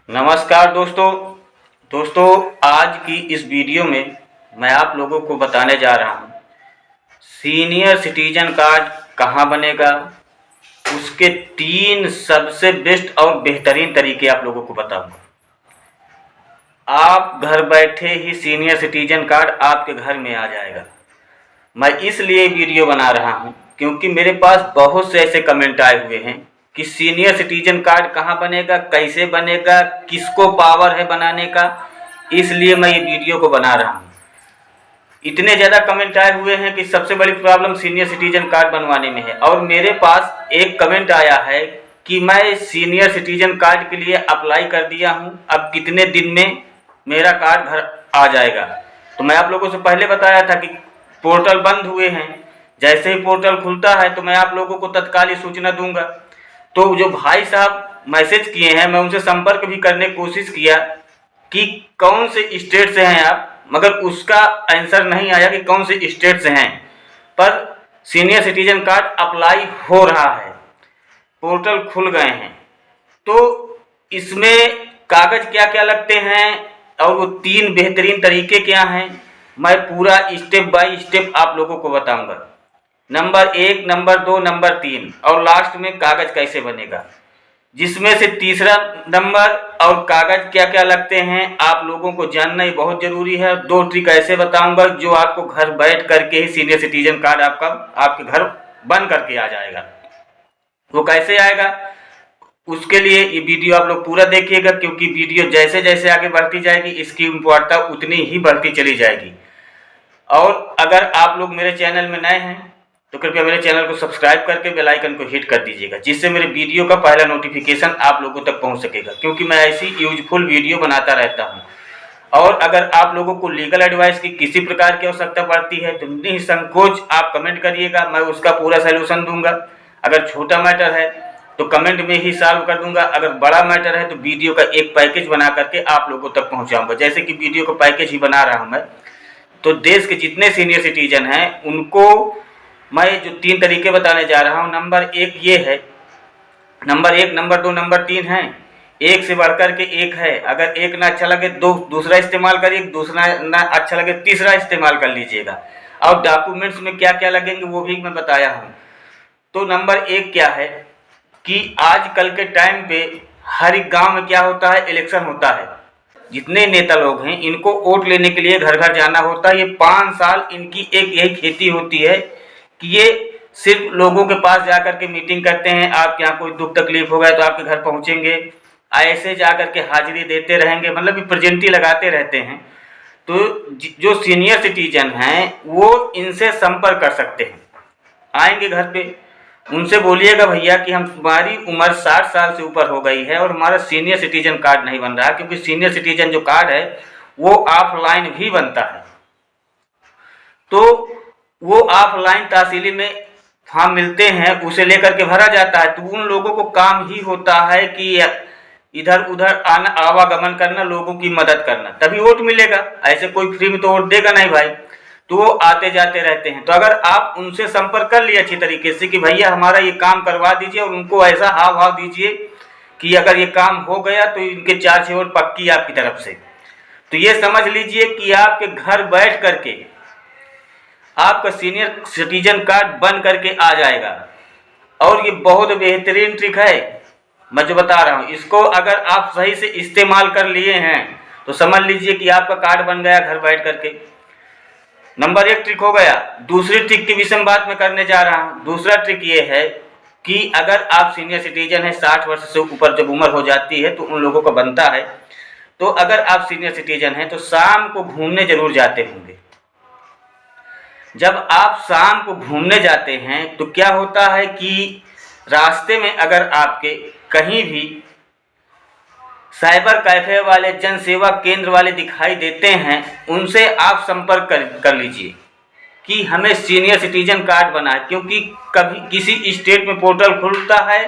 नमस्कार दोस्तों आज की इस वीडियो में मैं आप लोगों को बताने जा रहा हूँ सीनियर सिटीजन कार्ड कहाँ बनेगा। उसके 3 सबसे बेस्ट और बेहतरीन तरीके आप लोगों को बताऊंगा। आप घर बैठे ही सीनियर सिटीजन कार्ड आपके घर में आ जाएगा। मैं इसलिए वीडियो बना रहा हूँ क्योंकि मेरे पास बहुत से ऐसे कमेंट आए हुए हैं कि सीनियर सिटीजन कार्ड कहाँ बनेगा, कैसे बनेगा, किसको पावर है बनाने का। इसलिए मैं ये वीडियो को बना रहा हूँ। इतने ज़्यादा कमेंट आए हुए हैं कि सबसे बड़ी प्रॉब्लम सीनियर सिटीजन कार्ड बनवाने में है। और मेरे पास एक कमेंट आया है कि मैं सीनियर सिटीजन कार्ड के लिए अप्लाई कर दिया हूँ, अब कितने दिन में मेरा कार्ड घर आ जाएगा। तो मैं आप लोगों से पहले बताया था कि पोर्टल बंद हुए हैं, जैसे ही पोर्टल खुलता है तो मैं आप लोगों को तत्काल सूचना दूंगा। तो जो भाई साहब मैसेज किए हैं मैं उनसे संपर्क भी करने की कोशिश किया कि कौन से स्टेट से हैं आप, मगर उसका आंसर नहीं आया कि कौन से स्टेट से हैं। पर सीनियर सिटीजन कार्ड अप्लाई हो रहा है, पोर्टल खुल गए हैं। तो इसमें कागज़ क्या क्या लगते हैं और वो 3 बेहतरीन तरीके क्या हैं, मैं पूरा स्टेप बाय स्टेप आप लोगों को बताऊंगा। नंबर 1, नंबर 2, नंबर 3 और लास्ट में कागज़ कैसे बनेगा, जिसमें से तीसरा नंबर और कागज़ क्या क्या लगते हैं आप लोगों को जानना ही बहुत ज़रूरी है। 2 ट्रिक ऐसे बताऊंगा जो आपको घर बैठ करके ही सीनियर सिटीजन कार्ड आपके घर बन करके आ जाएगा। वो कैसे आएगा उसके लिए ये वीडियो आप लोग पूरा देखिएगा, क्योंकि वीडियो जैसे जैसे आगे बढ़ती जाएगी इसकी इम्पोर्टेंस उतनी ही बढ़ती चली जाएगी। और अगर आप लोग मेरे चैनल में नए हैं तो कृपया मेरे चैनल को सब्सक्राइब करके बेल आइकन को हिट कर दीजिएगा, जिससे मेरे वीडियो का पहला नोटिफिकेशन आप लोगों तक पहुंच सकेगा, क्योंकि मैं ऐसी यूजफुल वीडियो बनाता रहता हूं। और अगर आप लोगों को लीगल एडवाइस की किसी प्रकार की आवश्यकता पड़ती है तो निसंकोच आप कमेंट करिएगा, मैं उसका पूरा सलूशन दूंगा। अगर छोटा मैटर है तो कमेंट में ही सॉल्व कर दूंगा, अगर बड़ा मैटर है तो वीडियो का एक पैकेज बना करके आप लोगों तक पहुँचाऊँगा। जैसे कि वीडियो का पैकेज ही बना रहा हूँ मैं, तो देश के जितने सीनियर सिटीजन हैं उनको मैं जो 3 तरीके बताने जा रहा हूँ। नंबर 1 ये है, नंबर 1, नंबर 2, नंबर 3 हैं, एक से बढ़कर के एक है। अगर एक ना अच्छा लगे दूसरा इस्तेमाल करिए, दूसरा ना अच्छा लगे तीसरा इस्तेमाल कर लीजिएगा। और डॉक्यूमेंट्स में क्या क्या लगेंगे वो भी मैं बताया हूँ। तो नंबर 1 क्या है कि आजकल के टाइम पे हर एक गाँव में क्या होता है, इलेक्शन होता है। जितने नेता लोग हैं इनको वोट लेने के लिए घर घर जाना होता है। ये 5 साल इनकी एक यही खेती होती है कि ये सिर्फ लोगों के पास जाकर के मीटिंग करते हैं, आपके यहाँ कोई दुख तकलीफ हो गया तो आपके घर पहुँचेंगे, ऐसे जाकर के हाजिरी देते रहेंगे, मतलब कि प्रेजेंटी लगाते रहते हैं। तो जो सीनियर सिटीजन हैं वो इनसे संपर्क कर सकते हैं, आएंगे घर पे, उनसे बोलिएगा भैया कि हमारी उम्र 60 साल से ऊपर हो गई है और हमारा सीनियर सिटीजन कार्ड नहीं बन रहा है, क्योंकि सीनियर सिटीजन जो कार्ड है वो ऑफलाइन भी बनता है। तो वो ऑफलाइन तहसीली में फॉर्म मिलते हैं, उसे लेकर के भरा जाता है। तो उन लोगों को काम ही होता है कि इधर उधर आना, आवागमन करना, लोगों की मदद करना, तभी वोट मिलेगा। ऐसे कोई फ्री में तो वोट देगा नहीं भाई, तो वो आते जाते रहते हैं। तो अगर आप उनसे संपर्क कर लिए अच्छी तरीके से कि भैया हमारा ये काम करवा दीजिए, और उनको ऐसा हाव भाव दीजिए कि अगर ये काम हो गया तो इनके 4-6 वोट पक्की आपकी तरफ से, तो ये समझ लीजिए कि आपके घर बैठ करके आपका सीनियर सिटीजन कार्ड बन करके आ जाएगा। और ये बहुत बेहतरीन ट्रिक है मैं जो बता रहा हूँ, इसको अगर आप सही से इस्तेमाल कर लिए हैं तो समझ लीजिए कि आपका कार्ड बन गया घर बैठ करके। नंबर 1 ट्रिक हो गया। दूसरी ट्रिक की विषय में बात मैं करने जा रहा हूँ। दूसरा ट्रिक ये है कि अगर आप सीनियर सिटीजन हैं, 60 वर्ष से ऊपर जब उम्र हो जाती है तो उन लोगों को बनता है, तो अगर आप सीनियर सिटीजन हैं तो शाम को घूमने जरूर जाते होंगे। जब आप शाम को घूमने जाते हैं तो क्या होता है कि रास्ते में अगर आपके कहीं भी साइबर कैफे वाले, जन सेवा केंद्र वाले दिखाई देते हैं, उनसे आप संपर्क कर लीजिए कि हमें सीनियर सिटीजन कार्ड बना है। क्योंकि कभी किसी स्टेट में पोर्टल खुलता है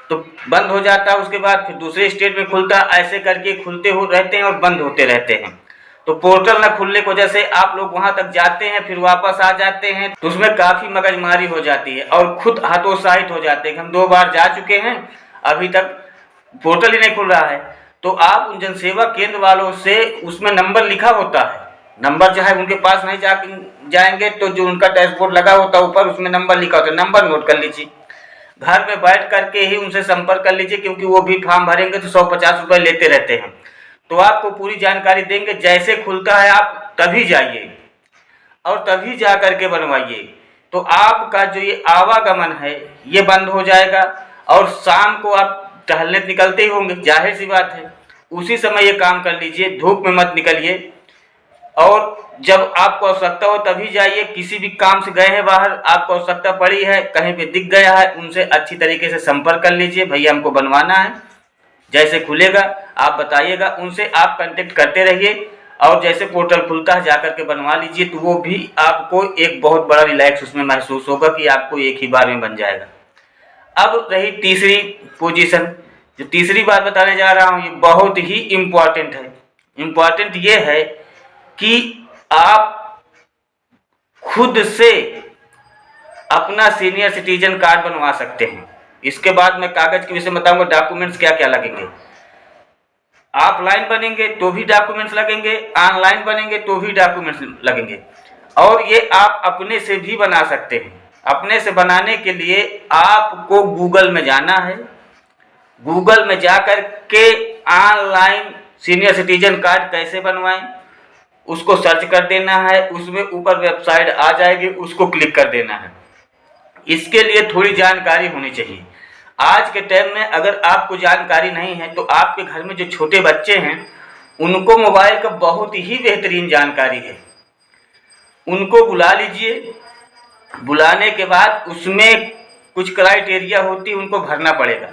तो बंद हो जाता है, उसके बाद फिर दूसरे स्टेट में खुलता है, ऐसे करके खुलते हो रहते हैं और बंद होते रहते हैं। तो पोर्टल न खुलने की वजह से आप लोग वहां तक जाते हैं, फिर वापस आ जाते हैं, तो उसमें काफ़ी मगजमारी हो जाती है और खुद हतोत्साहित हो जाते हैं कि हम 2 बार जा चुके हैं, अभी तक पोर्टल ही नहीं खुल रहा है। तो आप उन जनसेवा केंद्र वालों से, उसमें नंबर लिखा होता है, नंबर चाहे उनके पास नहीं जाएंगे तो जो उनका डैशबोर्ड लगा होता है ऊपर, उसमें नंबर लिखा होता है, नंबर नोट कर लीजिए। घर में बैठ करके ही उनसे संपर्क कर लीजिए, क्योंकि वो भी फॉर्म भरेंगे तो 150 रुपये लेते रहते हैं। तो आपको पूरी जानकारी देंगे, जैसे खुलता है आप तभी जाइए और तभी जा करके बनवाइए। तो आपका जो ये आवागमन है ये बंद हो जाएगा, और शाम को आप टहलने निकलते ही होंगे, जाहिर सी बात है, उसी समय ये काम कर लीजिए, धूप में मत निकलिए। और जब आपको आवश्यकता हो तभी जाइए। किसी भी काम से गए हैं बाहर, आपको आवश्यकता पड़ी है, कहीं पे दिख गया है, उनसे अच्छी तरीके से संपर्क कर लीजिए, भैया हमको बनवाना है। जैसे खुलेगा आप बताइएगा, उनसे आप कांटेक्ट करते रहिए, और जैसे पोर्टल खुलता है जाकर के बनवा लीजिए। तो वो भी आपको एक बहुत बड़ा रिलैक्स उसमें महसूस होगा कि आपको एक ही बार में बन जाएगा। अब रही तीसरी पोजीशन, जो तीसरी बात बताने जा रहा हूँ ये बहुत ही इम्पॉर्टेंट है। इम्पॉर्टेंट ये है कि आप खुद से अपना सीनियर सिटीजन कार्ड बनवा सकते हैं। इसके बाद मैं कागज के विषय में बताऊंगा, डॉक्यूमेंट्स क्या क्या लगेंगे। ऑफलाइन बनेंगे तो भी डॉक्यूमेंट्स लगेंगे, ऑनलाइन बनेंगे तो भी डॉक्यूमेंट्स लगेंगे, और ये आप अपने से भी बना सकते हैं। अपने से बनाने के लिए आपको गूगल में जाना है, गूगल में जाकर के ऑनलाइन सीनियर सिटीजन कार्ड कैसे बनवाएं उसको सर्च कर देना है। उसमें ऊपर वेबसाइट आ जाएगी, उसको क्लिक कर देना है। इसके लिए थोड़ी जानकारी होनी चाहिए। आज के टाइम में अगर आपको जानकारी नहीं है तो आपके घर में जो छोटे बच्चे हैं उनको मोबाइल का बहुत ही बेहतरीन जानकारी है, उनको बुला लीजिए। बुलाने के बाद उसमें कुछ क्राइटेरिया होती है, उनको भरना पड़ेगा।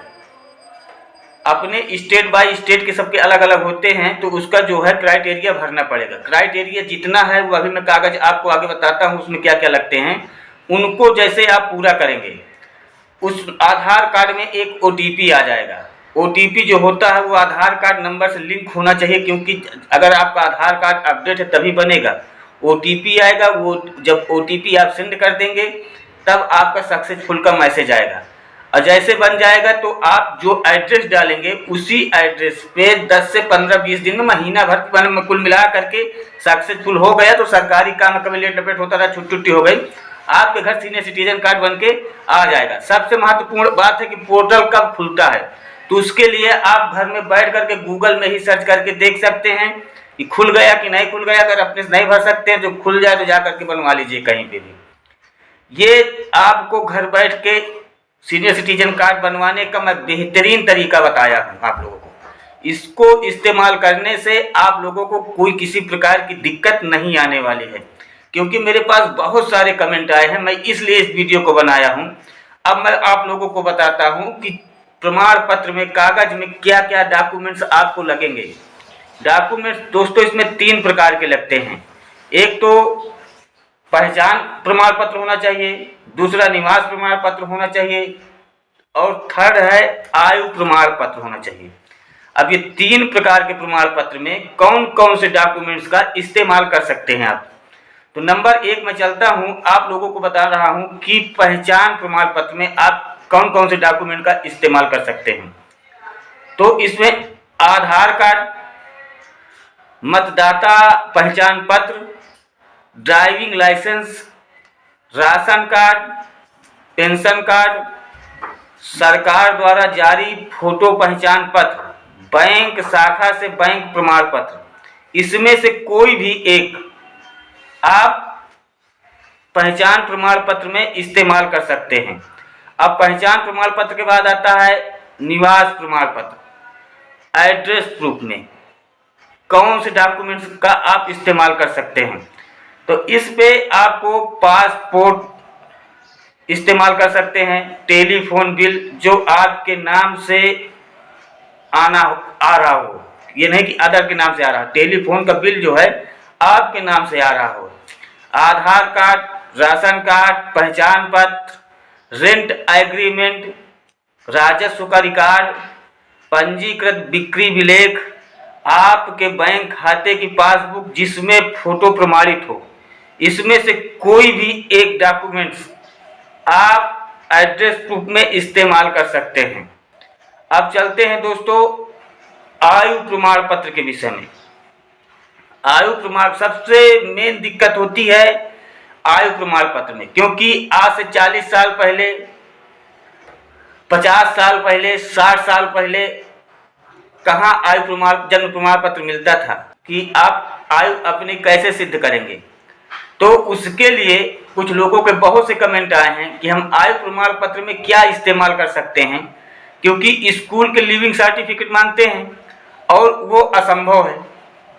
अपने स्टेट बाय स्टेट के सबके अलग अलग होते हैं, तो उसका जो है क्राइटेरिया भरना पड़ेगा। क्राइटेरिया जितना है वो अभी मैं कागज आपको आगे बताता हूँ उसमें क्या क्या लगते हैं। उनको जैसे आप पूरा करेंगे, उस आधार कार्ड में एक OTP आ जाएगा। OTP जो होता है वो आधार कार्ड नंबर से लिंक होना चाहिए, क्योंकि अगर आपका आधार कार्ड अपडेट है तभी बनेगा। OTP आएगा, वो जब OTP आप सेंड कर देंगे तब आपका सक्सेसफुल का मैसेज आएगा, और जैसे बन जाएगा तो आप जो एड्रेस डालेंगे उसी एड्रेस पे 10 से 15-20 दिन में, महीना भर में कुल मिला करके सक्सेसफुल हो गया तो सरकारी काम कभी लेट लपेट होता था, छुट्टी हो गई, आपके घर सीनियर सिटीजन कार्ड बन के आ जाएगा। सबसे महत्वपूर्ण बात है कि पोर्टल कब खुलता है, तो उसके लिए आप घर में बैठ करके गूगल में ही सर्च करके देख सकते हैं कि खुल गया कि नहीं खुल गया। अगर अपने से नहीं भर सकते हैं तो खुल जाए तो जा करके बनवा लीजिए कहीं पे भी। ये आपको घर बैठ के सीनियर सिटीजन कार्ड बनवाने का मैं बेहतरीन तरीका बताया हूँ आप लोगों को। इसको इस्तेमाल करने से आप लोगों को कोई किसी प्रकार की दिक्कत नहीं आने वाली है, क्योंकि मेरे पास बहुत सारे कमेंट आए हैं, मैं इसलिए इस वीडियो को बनाया हूँ। अब मैं आप लोगों को बताता हूँ कि प्रमाण पत्र में, कागज में क्या क्या डॉक्यूमेंट्स आपको लगेंगे। डॉक्यूमेंट्स दोस्तों इसमें 3 प्रकार के लगते हैं। एक तो पहचान प्रमाण पत्र होना चाहिए, दूसरा निवास प्रमाण पत्र होना चाहिए, और थर्ड है आयु प्रमाण पत्र होना चाहिए। अब ये 3 प्रकार के प्रमाण पत्र में कौन कौन से डॉक्यूमेंट्स का इस्तेमाल कर सकते हैं आप। तो नंबर 1 में चलता हूं, आप लोगों को बता रहा हूं कि पहचान प्रमाण पत्र में आप कौन कौन से डॉक्यूमेंट का इस्तेमाल कर सकते हैं। तो इसमें आधार कार्ड, मतदाता पहचान पत्र, driving licence, ration card, pension card, सरकार द्वारा जारी फोटो पहचान पत्र, बैंक शाखा से बैंक प्रमाण पत्र, इसमें से कोई भी एक आप पहचान प्रमाण पत्र में इस्तेमाल कर सकते हैं। अब पहचान प्रमाण पत्र के बाद आता है निवास प्रमाण पत्र। एड्रेस प्रूफ में कौन से डॉक्यूमेंट्स का आप इस्तेमाल कर सकते हैं, तो इस पे आपको पासपोर्ट इस्तेमाल कर सकते हैं, टेलीफोन बिल जो आपके नाम से आ रहा हो, ये नहीं कि अदर के नाम से आ रहा, टेलीफोन का बिल जो है आपके नाम से आ रहा हो, आधार कार्ड, राशन कार्ड, पहचान पत्र, रेंट एग्रीमेंट, राजस्व का रिकॉर्ड, पंजीकृत बिक्री विलेख, आपके बैंक खाते की पासबुक जिसमें फोटो प्रमाणित हो, इसमें से कोई भी एक डॉक्यूमेंट्स आप एड्रेस प्रूफ में इस्तेमाल कर सकते हैं। अब चलते हैं दोस्तों आयु प्रमाण पत्र के विषय में। आयु प्रमाण सबसे मेन दिक्कत होती है आयु प्रमाण पत्र में, क्योंकि आज से 40 साल पहले, 50 साल पहले, 60 साल पहले कहाँ आयु प्रमाण जन्म प्रमाण पत्र मिलता था कि आप आयु अपनी कैसे सिद्ध करेंगे। तो उसके लिए कुछ लोगों के बहुत से कमेंट आए हैं कि हम आयु प्रमाण पत्र में क्या इस्तेमाल कर सकते हैं, क्योंकि स्कूल के लिविंग सर्टिफिकेट मांगते हैं और वो असंभव है,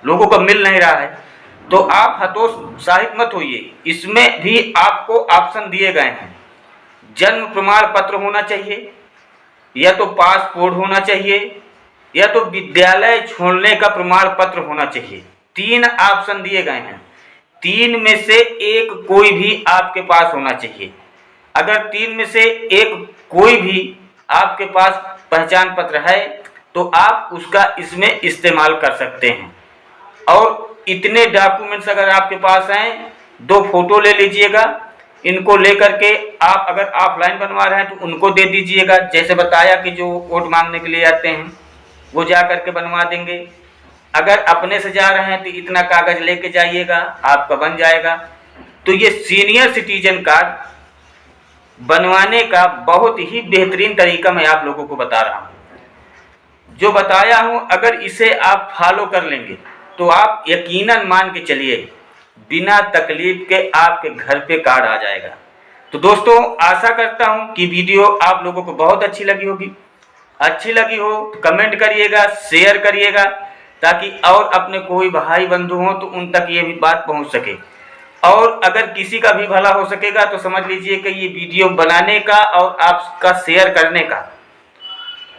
लोगों को मिल नहीं रहा है। तो आप हतोत्साहित मत होइए, इसमें भी आपको ऑप्शन दिए गए हैं। जन्म प्रमाण पत्र होना चाहिए, या तो पासपोर्ट होना चाहिए, या तो विद्यालय छोड़ने का प्रमाण पत्र होना चाहिए। 3 ऑप्शन दिए गए हैं, 3 में से एक कोई भी आपके पास होना चाहिए। अगर 3 में से एक कोई भी आपके पास पहचान पत्र है तो आप उसका इसमें इस्तेमाल कर सकते हैं। और इतने डॉक्यूमेंट्स अगर आपके पास हैं, 2 फोटो ले लीजिएगा, इनको लेकर के आप अगर ऑफलाइन बनवा रहे हैं तो उनको दे दीजिएगा। जैसे बताया कि जो वोट मांगने के लिए आते हैं वो जा करके बनवा देंगे। अगर अपने से जा रहे हैं तो इतना कागज लेके जाइएगा, आपका बन जाएगा। तो ये सीनियर सिटीजन कार्ड बनवाने का बहुत ही बेहतरीन तरीका मैं आप लोगों को बता रहा हूँ। जो बताया हूँ अगर इसे आप फॉलो कर लेंगे तो आप यकीनन मान के चलिए बिना तकलीफ के आपके घर पे कार्ड आ जाएगा। तो दोस्तों, आशा करता हूँ कि वीडियो आप लोगों को बहुत अच्छी लगी होगी। अच्छी लगी हो तो कमेंट करिएगा, शेयर करिएगा, ताकि और अपने कोई भाई बंधु हो तो उन तक ये भी बात पहुंच सके। और अगर किसी का भी भला हो सकेगा तो समझ लीजिए कि ये वीडियो बनाने का और आपका शेयर करने का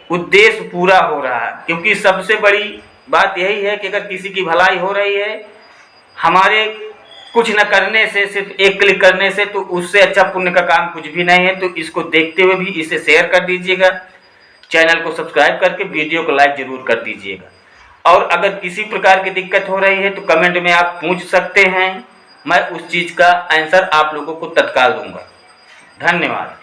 उद्देश्य पूरा हो रहा है। क्योंकि सबसे बड़ी बात यही है कि अगर किसी की भलाई हो रही है हमारे कुछ न करने से, सिर्फ एक क्लिक करने से, तो उससे अच्छा पुण्य का काम कुछ भी नहीं है। तो इसको देखते हुए भी इसे शेयर कर दीजिएगा, चैनल को सब्सक्राइब करके वीडियो को लाइक जरूर कर दीजिएगा। और अगर किसी प्रकार की दिक्कत हो रही है तो कमेंट में आप पूछ सकते हैं, मैं उस चीज़ का आंसर आप लोगों को तत्काल दूंगा। धन्यवाद।